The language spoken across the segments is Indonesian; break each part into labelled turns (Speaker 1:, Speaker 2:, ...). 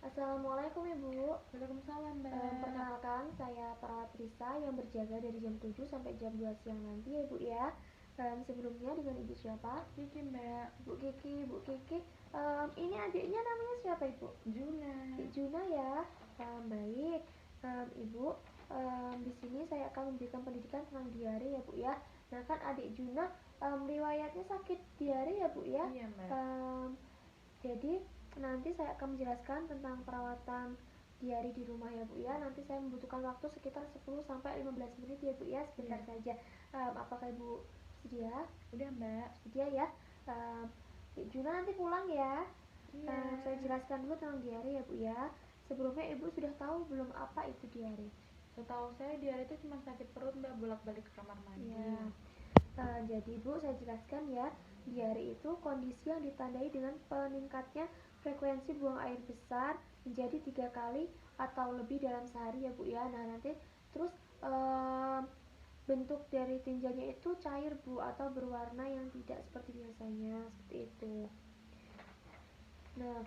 Speaker 1: Assalamualaikum Ibu.
Speaker 2: Waalaikumsalam, Mbak.
Speaker 1: Perkenalkan, saya perawat Risa yang berjaga dari jam 7 sampai jam 2 siang nanti ya Bu ya. Sebelumnya dengan Ibu siapa?
Speaker 2: Kiki, Mbak.
Speaker 1: Bu Kiki. Ini adiknya namanya siapa Ibu?
Speaker 2: Juna.
Speaker 1: Juna ya. Baik. Ibu, di sini saya akan memberikan pendidikan tentang diare ya Bu ya. Nah kan adik Juna riwayatnya sakit diare ya Bu ya.
Speaker 2: Iya, Mbak.
Speaker 1: Jadi nanti saya akan menjelaskan tentang perawatan diare di rumah ya Bu ya. Nanti saya membutuhkan waktu sekitar 10 sampai 15 menit ya Bu ya, sebentar
Speaker 2: Iya.
Speaker 1: saja. Apakah Ibu sedia?
Speaker 2: Udah, Mbak.
Speaker 1: Sedia ya. Juna nanti pulang ya.
Speaker 2: Iya.
Speaker 1: Saya jelaskan dulu tentang diare ya Bu ya. Sebelumnya Ibu sudah tahu belum apa itu diare?
Speaker 2: Setahu saya diare itu cuma sakit perut, Mbak, bolak-balik ke kamar mandi.
Speaker 1: Ya. Jadi Bu, saya jelaskan ya. Diare itu kondisi yang ditandai dengan peningkatnya frekuensi buang air besar menjadi 3 kali atau lebih dalam sehari ya Bu ya. Nah nanti terus bentuk dari tinjanya itu cair Bu, atau berwarna yang tidak seperti biasanya, seperti itu. Nah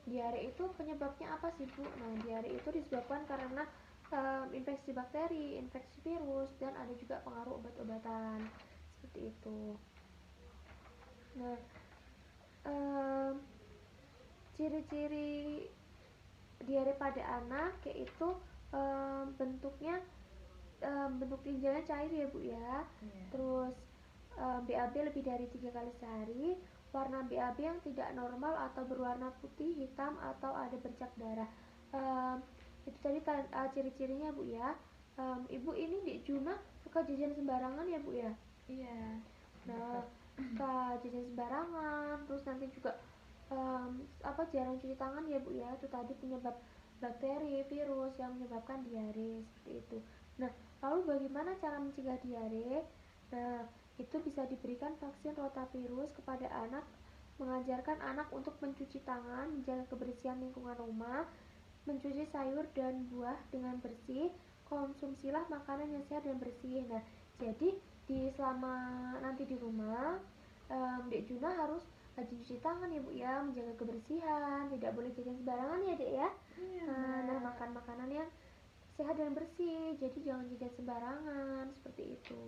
Speaker 1: diare itu penyebabnya apa sih Bu? Nah diare itu disebabkan karena infeksi bakteri, infeksi virus, dan ada juga pengaruh obat-obatan, seperti itu. Nah ciri-ciri diare pada anak yaitu bentuknya bentuk tinjanya cair ya Bu ya.
Speaker 2: Iya.
Speaker 1: Terus BAB lebih dari 3 kali sehari, warna BAB yang tidak normal atau berwarna putih, hitam, atau ada bercak darah. Itu tadi ciri-cirinya Bu ya. Ibu ini di Juna suka jajan sembarangan ya Bu ya.
Speaker 2: Iya.
Speaker 1: Nah suka jajan sembarangan, terus nanti juga jarang cuci tangan ya Bu ya. Itu tadi penyebab bakteri, virus yang menyebabkan diare, seperti itu. Nah lalu bagaimana cara mencegah diare? Nah itu bisa diberikan vaksin rotavirus kepada anak, mengajarkan anak untuk mencuci tangan, menjaga kebersihan lingkungan rumah, mencuci sayur dan buah dengan bersih, konsumsilah makanan yang sehat dan bersih. Nah jadi selama nanti di rumah, Dek Juna harus rajin cuci tangan ya Bu ya, menjaga kebersihan, tidak boleh jajan sembarangan ya Dek ya.
Speaker 2: Iya,
Speaker 1: Nah makan makanan yang sehat dan bersih, jadi jangan jajan sembarangan, seperti itu.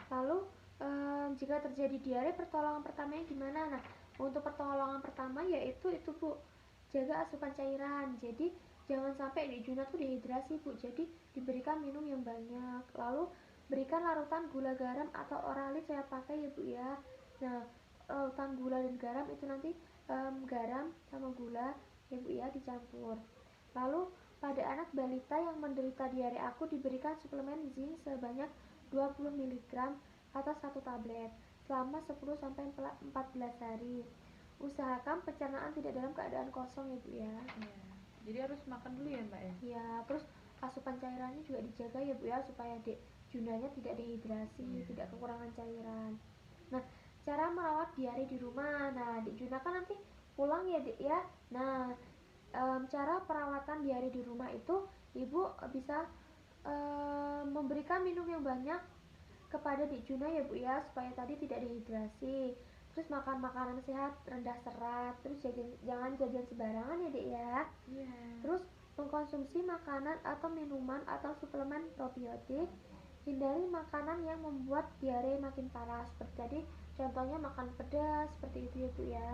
Speaker 1: Lalu jika terjadi diare, pertolongan pertamanya gimana? Nah untuk pertolongan pertama yaitu itu Bu, jaga asupan cairan. Jadi jangan sampai Dek Juna tuh dehidrasi Bu, jadi diberikan minum yang banyak. Lalu berikan larutan gula garam atau oralit saya pakai ya Bu ya. Nah larutan gula dan garam itu nanti garam sama gula ya Bu ya dicampur. Lalu pada anak balita yang menderita diare akut diberikan suplemen zinc sebanyak 20 mg atau 1 tablet selama 10 sampai 14 hari. Usahakan pencernaan tidak dalam keadaan kosong ya Bu ya.
Speaker 2: Iya. Jadi harus makan dulu ya, Mbak ya.
Speaker 1: Ya, terus asupan cairannya juga dijaga ya Bu ya, supaya Dek Junanya tidak dehidrasi, tidak kekurangan cairan. Nah, cara merawat diare di rumah. Nah, Dek Juna kan nanti pulang ya Dek ya. Nah, cara perawatan diare di rumah itu Ibu bisa memberikan minum yang banyak kepada Dek Juna ya Bu ya, supaya tadi tidak dehidrasi. Terus makan makanan sehat, rendah serat. Terus jangan jajan sembarangan ya Dek ya.
Speaker 2: Iya.
Speaker 1: Terus mengkonsumsi makanan atau minuman atau suplemen probiotik. Hindari makanan yang membuat diare makin parah, seperti tadi contohnya makan pedas, seperti itu ya Bu ya.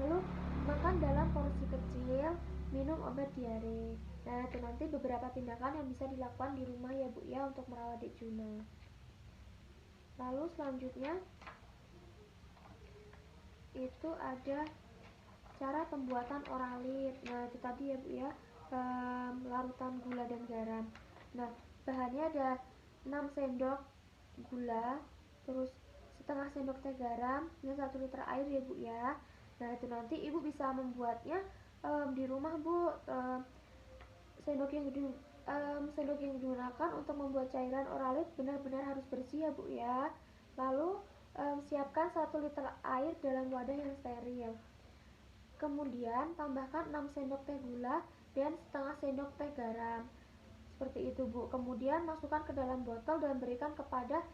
Speaker 1: Lalu makan dalam porsi kecil, minum obat diare. Nah itu nanti beberapa tindakan yang bisa dilakukan di rumah ya Bu ya untuk merawat Dek Juna. Lalu selanjutnya itu ada cara pembuatan oralit. Nah itu tadi ya Bu ya, larutan gula dan garam. Nah bahannya ada 6 sendok gula, terus setengah sendok teh garam, dan 1 liter air ya Bu ya. Nah itu nanti Ibu bisa membuatnya di rumah Bu. Sendok yang digunakan untuk membuat cairan oralit benar-benar harus bersih ya Bu ya. Lalu siapkan 1 liter air dalam wadah yang steril. Kemudian tambahkan 6 sendok teh gula dan setengah sendok teh garam, seperti itu Bu. Kemudian masukkan ke dalam botol dan berikan kepada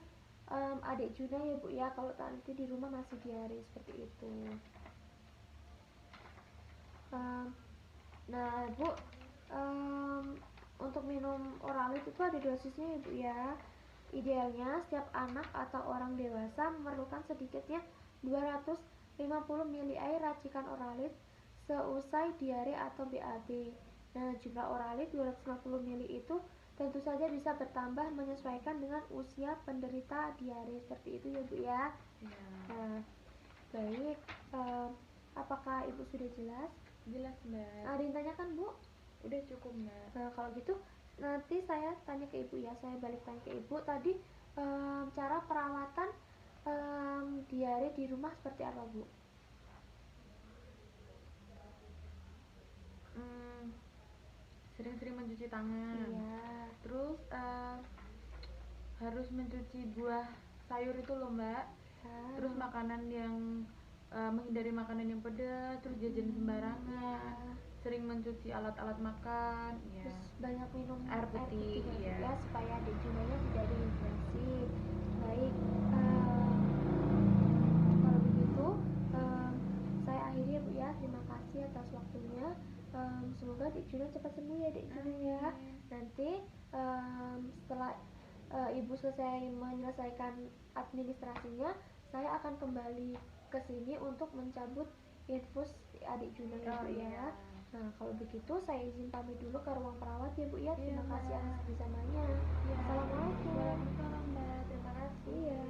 Speaker 1: adik Juna ya Bu ya, kalau nanti di rumah masih diare, seperti itu. Nah, Bu, untuk minum Oralit itu ada dosisnya ya, Bu ya. Idealnya setiap anak atau orang dewasa memerlukan sedikitnya 250 ml air racikan Oralit seusai diare atau BAB. Nah, jumlah Oralit 250 ml itu tentu saja bisa bertambah menyesuaikan dengan usia penderita diare, seperti itu ya, Bu ya.
Speaker 2: Iya.
Speaker 1: Nah, baik, apakah Ibu sudah jelas?
Speaker 2: Jelas, Mbak.
Speaker 1: Ada yang tanyakan, Bu?
Speaker 2: Udah cukup, Mbak.
Speaker 1: Nah, kalau gitu nanti saya tanya ke Ibu ya, saya balik tanya ke Ibu tadi, cara perawatan diare di rumah seperti apa, Bu?
Speaker 2: Sering-sering mencuci tangan.
Speaker 1: Iya.
Speaker 2: Terus harus mencuci buah sayur itu loh, Mbak.
Speaker 1: Ya.
Speaker 2: Terus makanan yang menghindari makanan yang pedas, terus jajan sembarangan.
Speaker 1: Iya.
Speaker 2: Sering mencuci alat-alat makan, ya.
Speaker 1: Terus banyak minum
Speaker 2: Air putih,
Speaker 1: ya, Bu,
Speaker 2: iya.
Speaker 1: ya, supaya adik Junanya tidak dehidrasi. Baik, kalau begitu saya akhiri ya, Bu ya. Terima kasih atas waktunya. Semoga Adik Juna cepat sembuh ya, Adik Juna ya. Nanti setelah Ibu selesai menyelesaikan administrasinya, saya akan kembali ke sini untuk mencabut infus Adik Juna ya, Bu ya. Nah, kalau begitu saya izin pamit dulu ke ruang perawat ya, Bu ya. Terima kasih atas kebersamaannya. Assalamualaikum.
Speaker 2: Waalaikumsalam, Mbak. Terima kasih.
Speaker 1: Iya.